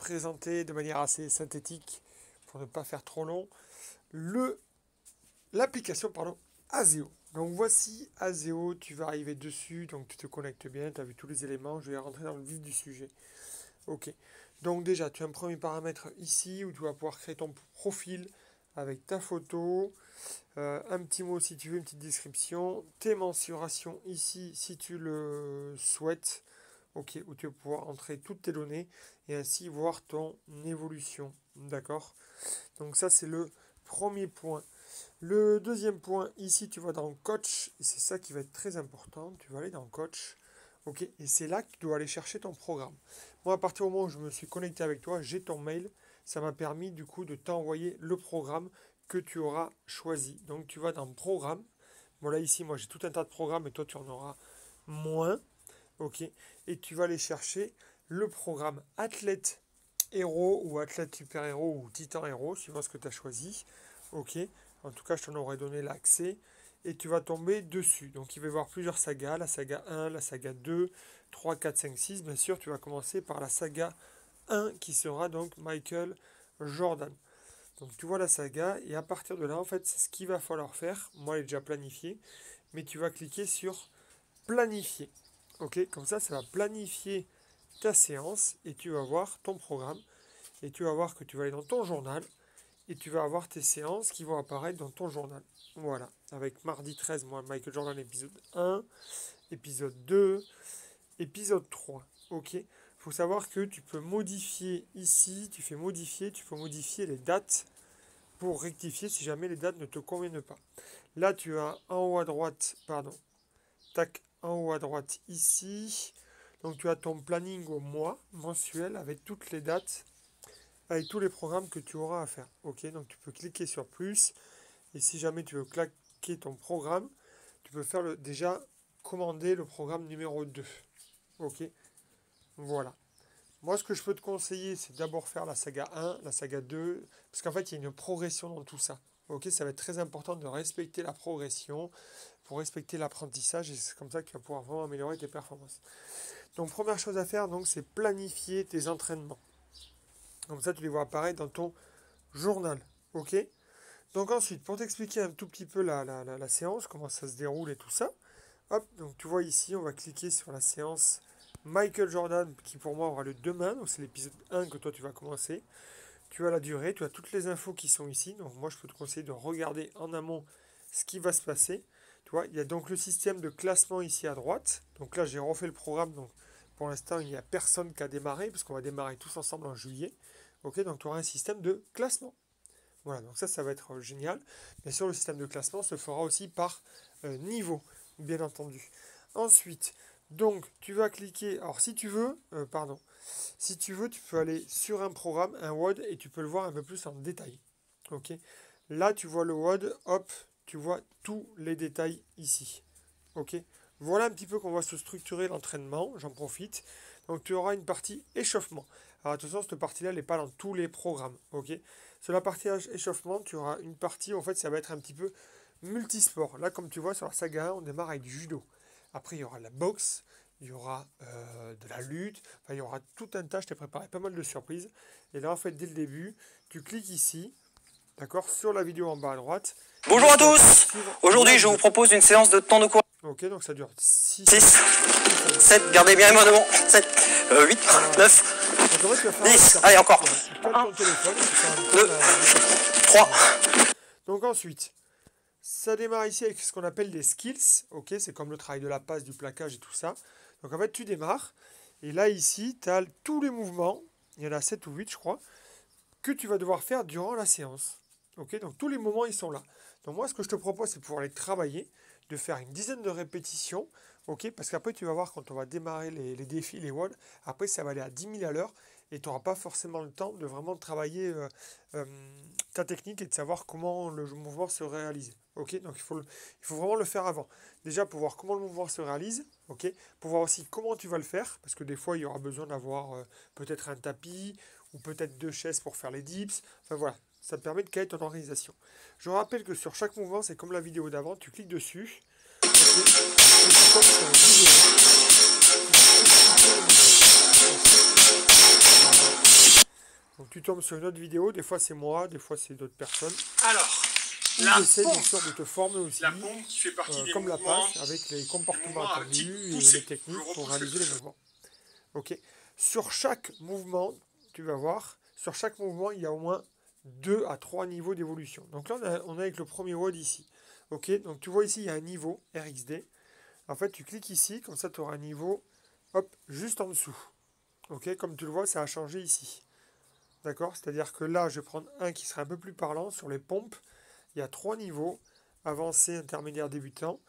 présenter de manière assez synthétique, pour ne pas faire trop long, l'application Azeo. Donc voici Azeo, tu vas arriver dessus, donc tu te connectes bien, tu as vu tous les éléments, je vais rentrer dans le vif du sujet. Ok, donc déjà tu as un premier paramètre ici où tu vas pouvoir créer ton profil avec ta photo, un petit mot si tu veux, une petite description, tes mensurations ici si tu le souhaites, ok, où tu vas pouvoir entrer toutes tes données et ainsi voir ton évolution, d'accord. Donc ça c'est le premier point. Le deuxième point, ici tu vas dans coach, et c'est ça qui va être très important, tu vas aller dans coach, ok, et c'est là que tu dois aller chercher ton programme. Moi à partir du moment où je me suis connecté avec toi, j'ai ton mail, ça m'a permis du coup de t'envoyer le programme que tu auras choisi. Donc tu vas dans programme, bon là ici moi j'ai tout un tas de programmes et toi tu en auras moins, ok, et tu vas aller chercher le programme athlète héros ou athlète super héros ou titan héros, suivant ce que tu as choisi, ok. En tout cas, je t'en aurais donné l'accès. Et tu vas tomber dessus. Donc, il va y avoir plusieurs sagas. La saga 1, la saga 2, 3, 4, 5, 6. Bien sûr, tu vas commencer par la saga 1 qui sera donc Michael Jordan. Donc, tu vois la saga. Et à partir de là, en fait, c'est ce qu'il va falloir faire. Moi, elle est déjà planifiée. Mais tu vas cliquer sur planifier. Ok, comme ça va planifier ta séance. Et tu vas voir ton programme. Et tu vas voir que tu vas aller dans ton journal. Et tu vas avoir tes séances qui vont apparaître dans ton journal. Voilà, avec mardi 13, moi, Michael Jordan, épisode 1, épisode 2, épisode 3. Ok, il faut savoir que tu peux modifier ici, tu peux modifier les dates pour rectifier si jamais les dates ne te conviennent pas. Là, tu as en haut à droite, en haut à droite ici. Donc, tu as ton planning au mois, mensuel, avec toutes les dates, avec tous les programmes que tu auras à faire. Ok, donc tu peux cliquer sur plus. Et si jamais tu veux claquer ton programme, tu peux faire déjà commander le programme numéro 2. Ok, voilà. Moi, ce que je peux te conseiller, c'est d'abord faire la saga 1, la saga 2, parce qu'en fait, il y a une progression dans tout ça. Ok, ça va être très important de respecter la progression pour respecter l'apprentissage et c'est comme ça que tu vas pouvoir vraiment améliorer tes performances. Donc, première chose à faire, donc, c'est planifier tes entraînements. Comme ça, tu les vois apparaître dans ton journal. Ok. Donc ensuite, pour t'expliquer un tout petit peu la séance, comment ça se déroule et tout ça, hop, donc tu vois ici, on va cliquer sur la séance Michael Jordan, qui pour moi aura lieu demain, donc c'est l'épisode 1 que toi tu vas commencer. Tu as la durée, tu as toutes les infos qui sont ici, donc moi je peux te conseiller de regarder en amont ce qui va se passer. Tu vois, il y a donc le système de classement ici à droite, donc là j'ai refait le programme, donc pour l'instant il n'y a personne qui a démarré, parce qu'on va démarrer tous ensemble en juillet. Ok, donc tu auras un système de classement. Voilà, donc ça va être génial. Bien sûr, le système de classement se fera aussi par niveau, bien entendu. Ensuite, donc, tu vas cliquer. Alors, si tu veux, tu peux aller sur un programme, un WOD, et tu peux le voir un peu plus en détail. Ok. Là, tu vois le WOD, hop, tu vois tous les détails ici. Ok. Voilà un petit peu qu'on va se structurer l'entraînement. J'en profite. Donc, tu auras une partie échauffement. Alors, attention, cette partie-là, elle n'est pas dans tous les programmes. Ok. Sur la partie échauffement, tu auras une partie, en fait, ça va être un petit peu multisport. Là, comme tu vois, sur la saga 1, on démarre avec du judo. Après, il y aura de la boxe, il y aura de la lutte, enfin, il y aura tout un tas. Je t'ai préparé pas mal de surprises. Et là, en fait, dès le début, tu cliques ici, d'accord, sur la vidéo en bas à droite. Bonjour à tous. Aujourd'hui, je vous propose une séance de temps de cours. Ok, donc ça dure 6, 7, gardez bien les mains devant. 7, 8, 9. 10, allez encore. 1, 2, 3. Donc ensuite, ça démarre ici avec ce qu'on appelle des skills. Ok, c'est comme le travail de la passe, du plaquage et tout ça. Donc en fait, tu démarres. Et là, ici, tu as tous les mouvements. Il y en a 7 ou 8, je crois, que tu vas devoir faire durant la séance. Ok, donc tous les moments, ils sont là. Donc moi, ce que je te propose, c'est de pouvoir les travailler, de faire une dizaine de répétitions. Ok, parce qu'après, tu vas voir quand on va démarrer les défis, les WOD, après, ça va aller à 10 000 à l'heure. Et tu n'auras pas forcément le temps de vraiment travailler ta technique et de savoir comment le mouvement se réalise. Ok, donc il faut vraiment le faire avant. Déjà pour voir comment le mouvement se réalise, ok, pour voir aussi comment tu vas le faire, parce que des fois il y aura besoin d'avoir peut-être un tapis ou peut-être 2 chaises pour faire les dips. Enfin voilà, ça te permet de caler ton organisation. Je rappelle que sur chaque mouvement, c'est comme la vidéo d'avant, tu cliques dessus. Okay, et tu tombes sur une vidéo. tu tombes sur une autre vidéo, des fois c'est moi, des fois c'est d'autres personnes. Alors, j'essaie bien sûr de te former aussi, pompe qui fait partie des comme la mouvements, passe, avec les comportements attendus et les techniques pour réaliser les mouvements. Ok. Sur chaque mouvement, tu vas voir, sur chaque mouvement, il y a au moins 2 à 3 niveaux d'évolution. Donc là, on est avec le premier WOD ici. Ok. Donc tu vois ici, il y a un niveau RXD. En fait, tu cliques ici, comme ça, tu auras un niveau, hop, juste en dessous. Ok. Comme tu le vois, ça a changé ici. D'accord? C'est-à-dire que là, je vais prendre un qui sera un peu plus parlant sur les pompes. Il y a 3 niveaux, avancé, intermédiaire, débutant.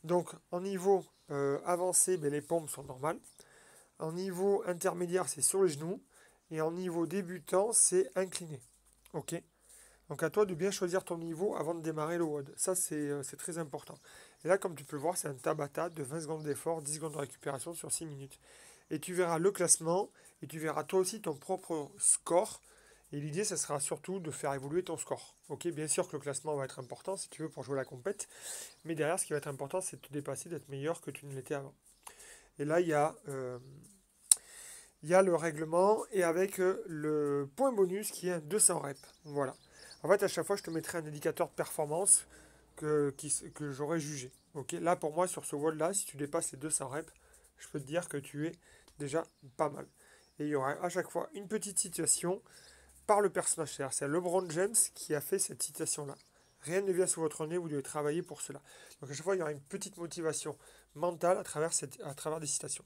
Donc en niveau avancé, ben, les pompes sont normales. En niveau intermédiaire, c'est sur les genoux. Et en niveau débutant, c'est incliné. Ok? Donc à toi de bien choisir ton niveau avant de démarrer le WOD. Ça, c'est très important. Et là, comme tu peux le voir, c'est un Tabata de 20 secondes d'effort, 10 secondes de récupération sur 6 minutes. Et tu verras le classement, et tu verras toi aussi ton propre score. Et l'idée, ça sera surtout de faire évoluer ton score. Ok, bien sûr que le classement va être important si tu veux pour jouer la compète. Mais derrière, ce qui va être important, c'est de te dépasser, d'être meilleur que tu ne l'étais avant. Et là, il y a le règlement et avec le point bonus qui est un 200 reps. Voilà. En fait, à chaque fois, je te mettrai un indicateur de performance que j'aurais jugé. Ok. Là, pour moi, sur ce WOD-là, si tu dépasses les 200 reps, je peux te dire que tu es déjà pas mal. Et il y aura à chaque fois une petite situation par le personnage. C'est LeBron James qui a fait cette citation-là. Rien ne vient sous votre nez, vous devez travailler pour cela. Donc à chaque fois, il y aura une petite motivation mentale à travers des citations.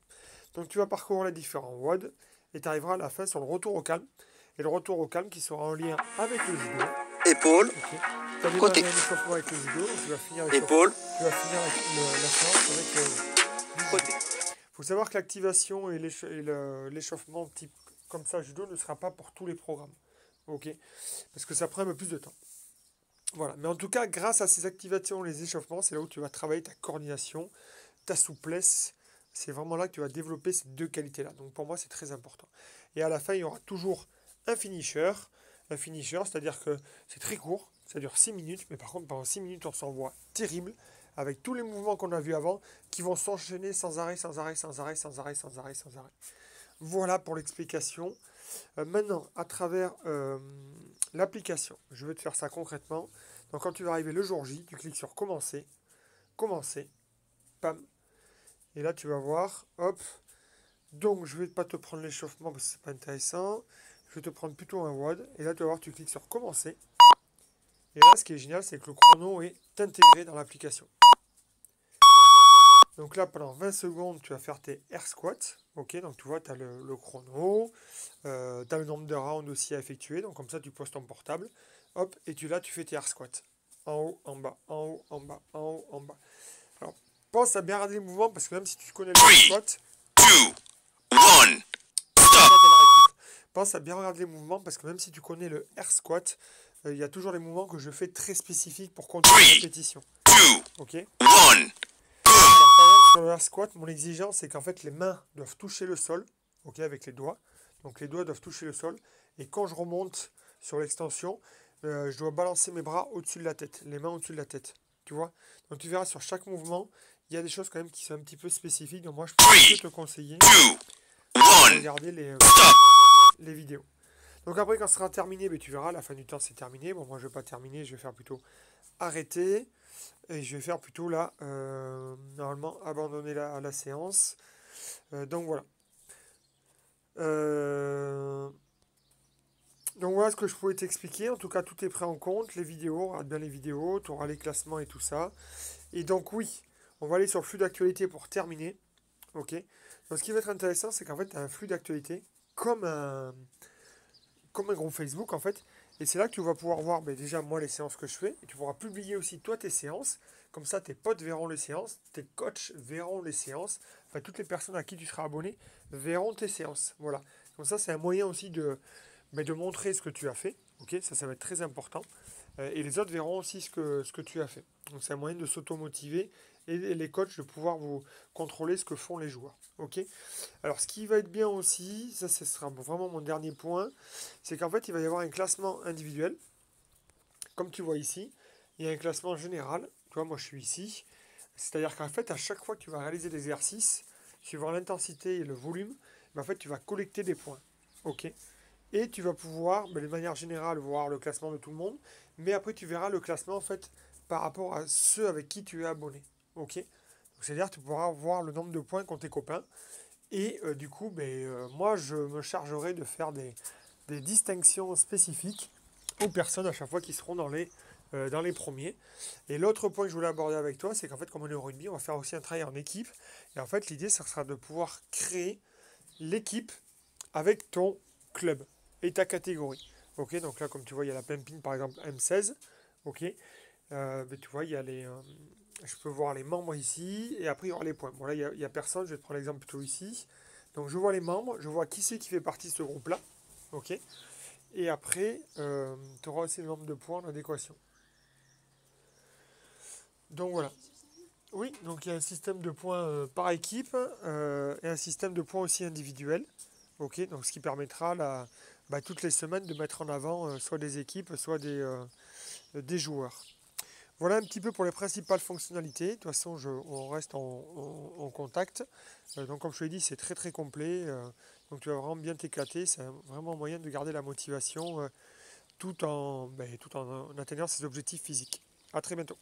Donc tu vas parcourir les différents WOD et tu arriveras à la fin sur le retour au calme. Et le retour au calme qui sera en lien avec le judo. Épaule. Okay. Tu as démarré un échauffement avec le judo, donc tu vas finir épaule. Tu vas finir avec la séance avec le Côté. Il faut savoir que l'activation et l'échauffement type comme ça judo ne sera pas pour tous les programmes. Ok, parce que ça prend un peu plus de temps. Voilà, mais en tout cas, grâce à ces activations, les échauffements, c'est là où tu vas travailler ta coordination, ta souplesse. C'est vraiment là que tu vas développer ces deux qualités-là. Donc pour moi, c'est très important. Et à la fin, il y aura toujours un finisher. Un finisher, c'est-à-dire que c'est très court, ça dure 6 minutes, mais par contre, pendant 6 minutes, on s'envoie terrible, avec tous les mouvements qu'on a vus avant, qui vont s'enchaîner sans arrêt, sans arrêt, sans arrêt, sans arrêt, sans arrêt, sans arrêt. Voilà pour l'explication. Maintenant, à travers l'application, je vais te faire ça concrètement. Donc quand tu vas arriver le jour J, tu cliques sur commencer, commencer, pam. Et là tu vas voir, hop. Donc je vais pas te prendre l'échauffement parce que c'est pas intéressant. Je vais te prendre plutôt un WOD. Et là tu vas voir, tu cliques sur commencer. Et là ce qui est génial, c'est que le chrono est intégré dans l'application. Donc là, pendant 20 secondes, tu vas faire tes air squats. Ok, donc tu vois, tu as le chrono, tu as le nombre de rounds aussi à effectuer. Donc comme ça, tu poses ton portable. Hop, et tu fais tes air squats. En haut, en bas, en haut, en bas, en haut, en bas. Alors, pense à bien regarder les mouvements parce que même si tu connais le air squat, 2, 1, pense à bien regarder les mouvements parce que même si tu connais le air squat, il y a toujours des mouvements que je fais très spécifiques pour compter les répétitions. 2, Ok. 1. Sur le air squat, mon exigence, c'est qu'en fait, les mains doivent toucher le sol, ok, avec les doigts. Donc les doigts doivent toucher le sol. Et quand je remonte sur l'extension, je dois balancer mes bras au-dessus de la tête, les mains au-dessus de la tête. Tu vois? Donc tu verras sur chaque mouvement, il y a des choses quand même qui sont un petit peu spécifiques. Donc moi, je peux te conseiller de regarder les vidéos. Donc après, quand ce sera terminé, tu verras, la fin du temps, c'est terminé. Bon, moi, je ne vais pas terminer, je vais faire plutôt arrêter. Et je vais faire plutôt là, normalement, abandonner la séance. Donc voilà. Donc voilà ce que je pouvais t'expliquer. En tout cas, tout est pris en compte. Les vidéos, regarde bien les vidéos, tu auras les classements et tout ça. Et donc oui, on va aller sur le flux d'actualité pour terminer. Ok. Donc ce qui va être intéressant, c'est qu'en fait, tu as un flux d'actualité comme un groupe Facebook en fait. Et c'est là que tu vas pouvoir voir déjà moi les séances que je fais. Et tu pourras publier aussi toi tes séances. Comme ça, tes potes verront les séances, tes coachs verront les séances. Enfin, toutes les personnes à qui tu seras abonné verront tes séances. Voilà. Comme ça, c'est un moyen aussi de montrer ce que tu as fait. Ok, ça va être très important. Et les autres verront aussi ce que tu as fait. Donc c'est un moyen de s'auto-motiver et les coachs de pouvoir vous contrôler ce que font les joueurs. Ok. Alors ce qui va être bien aussi, ça ce sera vraiment mon dernier point, c'est qu'en fait il va y avoir un classement individuel. Comme tu vois ici, il y a un classement général. Tu vois, moi je suis ici. C'est-à-dire qu'en fait, à chaque fois que tu vas réaliser des exercices, suivant l'intensité et le volume, en fait, tu vas collecter des points. Ok. Et tu vas pouvoir, de manière générale, voir le classement de tout le monde. Mais après, tu verras le classement, en fait, par rapport à ceux avec qui tu es abonné. Ok? C'est-à-dire que tu pourras voir le nombre de points qu'ont tes copains. Et du coup, moi, je me chargerai de faire des distinctions spécifiques aux personnes à chaque fois qui seront dans les premiers. Et l'autre point que je voulais aborder avec toi, c'est qu'en fait, comme on est au rugby, on va faire aussi un travail en équipe. Et en fait, l'idée, ça sera de pouvoir créer l'équipe avec ton club et ta catégorie. Ok, donc là, comme tu vois, il y a la Pimpine, par exemple, M16. Ok, mais tu vois, il y a je peux voir les membres ici, et après, il y aura les points. Bon, là, il y a personne, je vais te prendre l'exemple plutôt ici. Donc, je vois les membres, je vois qui c'est qui fait partie de ce groupe-là. Ok, et après, tu auras aussi le nombre de points en adéquation. Donc, voilà. Oui, donc il y a un système de points par équipe et un système de points aussi individuel. Ok, donc ce qui permettra toutes les semaines de mettre en avant soit des équipes, soit des joueurs. Voilà un petit peu pour les principales fonctionnalités. De toute façon, on reste en contact. Donc comme je te l'ai dit, c'est très très complet. Donc tu vas vraiment bien t'éclater. C'est vraiment un moyen de garder la motivation tout en atteignant ses objectifs physiques. A très bientôt.